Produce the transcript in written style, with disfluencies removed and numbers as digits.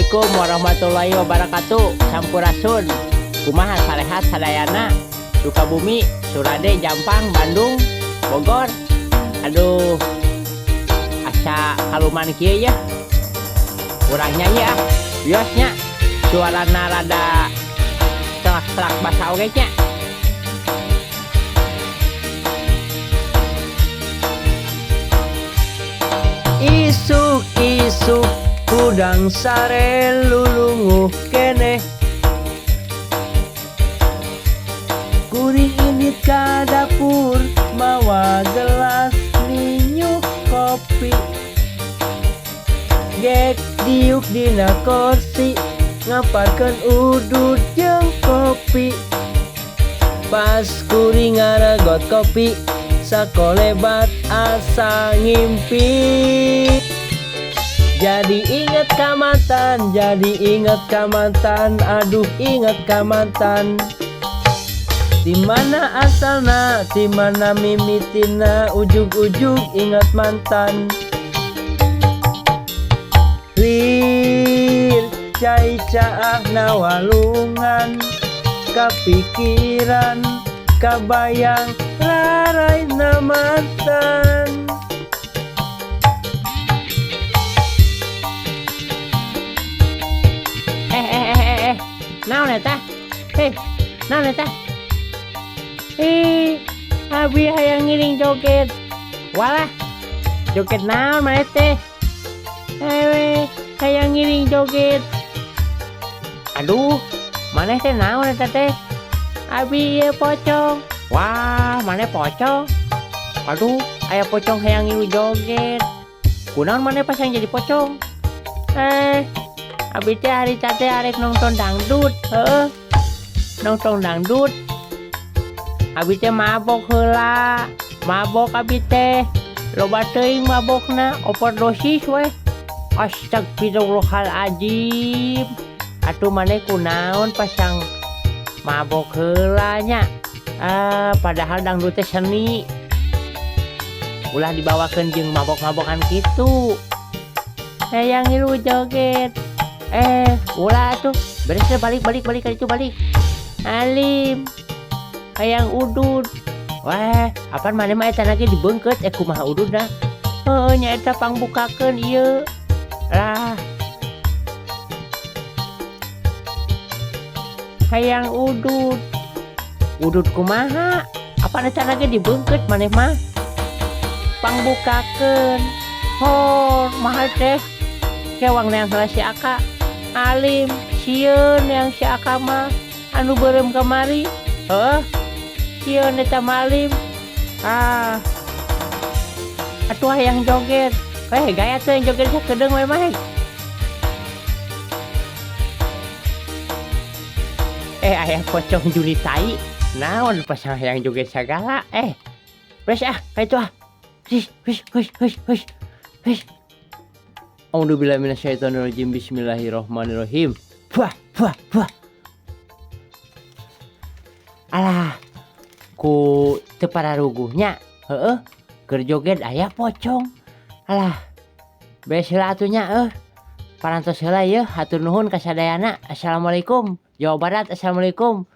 Assalamualaikum warahmatullahi wabarakatuh. Sampurasun. Kumaha sarehat sadayana. Sukabumi, Surade, Jampang, Bandung, Bogor. Aduh, asa kaluman kieu ya. Urang nyanyi ah. Biosnya suarana rada serak-serak basa oge nya. Isuk-isuk kudang sare lulunguh keneh, kuring indit ka dapur mawa gelas ninyuk kopi, gek diuk dina kursi ngaparkeun udud jeung kopi. Pas kuring ngaregot kopi sakolebat asa ngimpi. Jadi inget ka mantan, jadi inget ka mantan, aduh inget ka mantan. Dimana asalna, dimana mimitina, ujug-ujug inget mantan. Lir cai caah nawalungan, kapikiran, kabayang rarai na mantan. Naon eta? Naon eta? Abi hayang ngiring joget. Walah, joget naon mah teh? Hayang ngiring joget. Aduh, maneh teh naon eta teh? Abi ieu pocong. Wah, maneh pocong. Aduh, aya pocong hayang ngiring joget. Kunaon maneh pas yang jadi pocong? Abi teh hari teh arek nonton dangdut, nonton dangdut. Abi teh mabok heula, mabok abi teh, loba teuing mabokna, overdosis we. Astagfirullahaladzim. Atuh maneh kunaon pasang mabok heula nya? Padahal dangdut teh seni. Ulah dibawakeun jeung mabok-mabokan kitu. Hayang ngilu joget. Ulah tuh, beres balik itu balik. Alim, hayang udud. Wah, apaan mana mah eta lagi dibeungkeut kumaha ududna? Nya eta pangbukakeun ieu. Lah. Hayang udud. Udud kumaha? Apaan eta lagi dibeungkeut maneh mah? Pangbukakeun. Mahal teh. Kewang yang salah si Aka. Alim, sieun yang si Aka mah anu beureum kamari. Sieun eta malim. Atuh hayang joget. Gaya tuh yang joget sakedeung we mah. Aya pocong juli tai. Naon pas hayang joget sagala. Beres kaitu ah. His. A'udzubillahi minasyaitonirrajim. Bismillahirrahmanirrahim. Wah. Alah, ku teu pararuguhnya. Keur joget aya pocong. Alah, beres heula atuh nya parantos heula yeuh. Hatur nuhun ka sadayana. Assalamualaikum. Jawa Barat assalamualaikum.